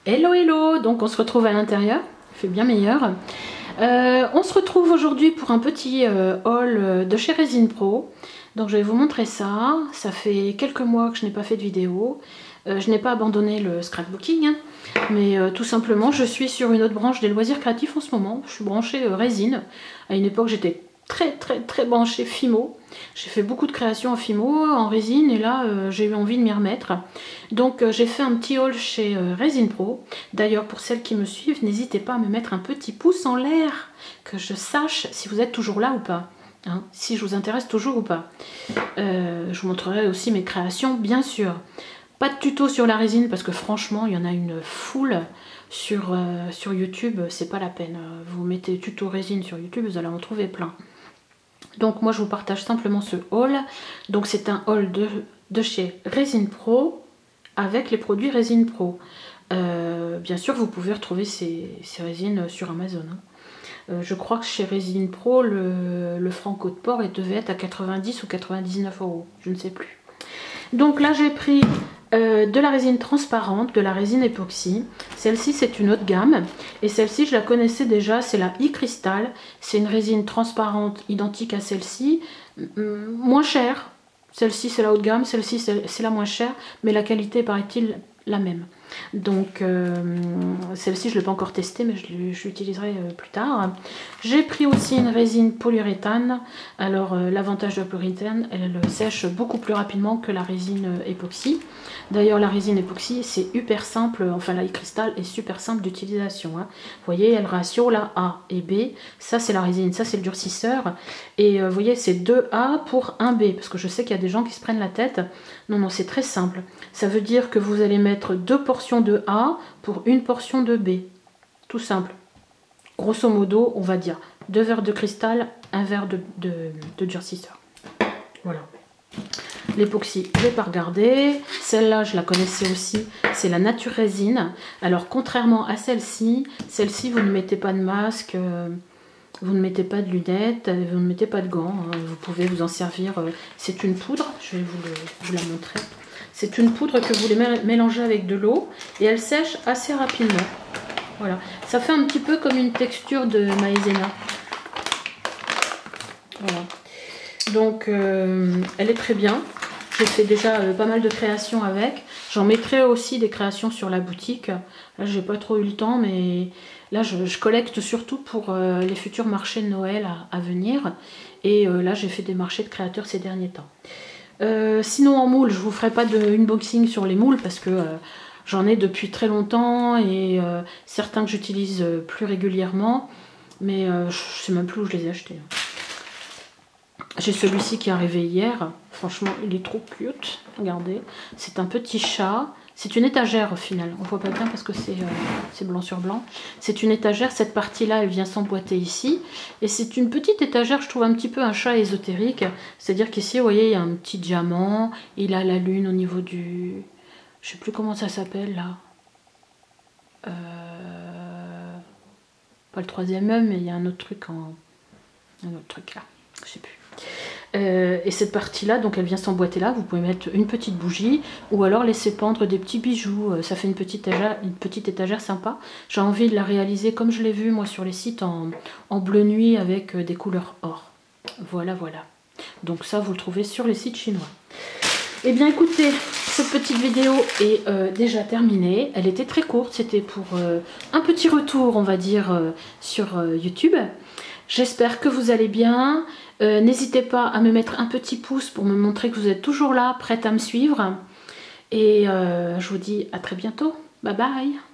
Hello hello, donc on se retrouve à l'intérieur, il fait bien meilleur. On se retrouve aujourd'hui pour un petit haul de chez Resin Pro. Donc je vais vous montrer ça, ça fait quelques mois que je n'ai pas fait de vidéo. Je n'ai pas abandonné le scrapbooking, hein, mais tout simplement je suis sur une autre branche des loisirs créatifs en ce moment. Je suis branchée résine. À une époque j'étais très branchée Fimo. J'ai fait beaucoup de créations en Fimo, en résine, et là j'ai eu envie de m'y remettre. Donc j'ai fait un petit haul chez Resin Pro. D'ailleurs pour celles qui me suivent, n'hésitez pas à me mettre un petit pouce en l'air, que je sache si vous êtes toujours là ou pas. Hein, si je vous intéresse toujours ou pas. Je vous montrerai aussi mes créations, bien sûr. Pas de tuto sur la résine parce que franchement il y en a une foule sur YouTube, c'est pas la peine. Vous mettez tuto résine sur YouTube, vous allez en trouver plein. Donc moi je vous partage simplement ce haul. Donc c'est un haul de chez Resin Pro avec les produits Resin Pro. Bien sûr vous pouvez retrouver ces résines sur Amazon. Hein. Je crois que chez Resin Pro le franco de port devait être à 90 ou 99 €, je ne sais plus. Donc là j'ai pris de la résine transparente, de la résine époxy. Celle-ci c'est une autre gamme et celle-ci je la connaissais déjà, c'est la iCrystal. C'est une résine transparente identique à celle-ci, moins chère. Celle-ci c'est la haute gamme, celle-ci c'est la moins chère, mais la qualité paraît-il la même. Donc celle-ci je ne l'ai pas encore testée, mais je l'utiliserai plus tard. J'ai pris aussi une résine polyuréthane. Alors l'avantage de la polyuréthane, elle sèche beaucoup plus rapidement que la résine époxy. D'ailleurs la résine époxy c'est hyper simple, enfin la iCrystal est super simple d'utilisation. Hein. Vous voyez, il y a le ratio là A et B, ça c'est la résine, ça c'est le durcisseur. Et vous voyez c'est 2A pour 1B, parce que je sais qu'il y a des gens qui se prennent la tête. Non, c'est très simple. Ça veut dire que vous allez mettre 2 portions de A pour une portion de B. Tout simple. Grosso modo, on va dire 2 verres de cristal, 1 verre de durcisseur. Voilà. L'époxy, je ne vais pas regarder. Celle-là, je la connaissais aussi. C'est la Nature Résine. Alors, contrairement à celle-ci, vous ne mettez pas de masque, vous ne mettez pas de lunettes, vous ne mettez pas de gants. Hein. Vous pouvez vous en servir. C'est une poudre. Je vais vous la montrer. C'est une poudre que vous voulez mélanger avec de l'eau et elle sèche assez rapidement. Voilà. Ça fait un petit peu comme une texture de maïzena. Voilà. Donc, elle est très bien. J'ai fait déjà pas mal de créations avec. J'en mettrai aussi des créations sur la boutique. Là, j'ai pas trop eu le temps, mais là, je collecte surtout pour les futurs marchés de Noël à venir. Et là, j'ai fait des marchés de créateurs ces derniers temps. Sinon, en moule, je vous ferai pas de unboxing sur les moules parce que j'en ai depuis très longtemps et certains que j'utilise plus régulièrement. Mais je sais même plus où je les ai achetés. J'ai celui-ci qui est arrivé hier. Franchement, il est trop cute. Regardez, c'est un petit chat. C'est une étagère au final. On voit pas bien parce que c'est blanc sur blanc. C'est une étagère. Cette partie-là, elle vient s'emboîter ici. Et c'est une petite étagère, je trouve un petit peu un chat ésotérique. C'est-à-dire qu'ici, vous voyez, il y a un petit diamant. Il a la lune au niveau du... Je sais plus comment ça s'appelle là. Pas le 3e œil, mais il y a un autre truc un autre truc là. Je sais plus. Et cette partie là, donc elle vient s'emboîter là, vous pouvez mettre une petite bougie ou alors laisser pendre des petits bijoux, ça fait une petite étagère sympa. J'ai envie de la réaliser comme je l'ai vu moi sur les sites en bleu nuit avec des couleurs or. Voilà. Donc ça vous le trouvez sur les sites chinois. Et bien écoutez, cette petite vidéo est déjà terminée. Elle était très courte, c'était pour un petit retour on va dire sur YouTube. J'espère que vous allez bien. N'hésitez pas à me mettre un petit pouce pour me montrer que vous êtes toujours là, prête à me suivre. Et je vous dis à très bientôt. Bye bye.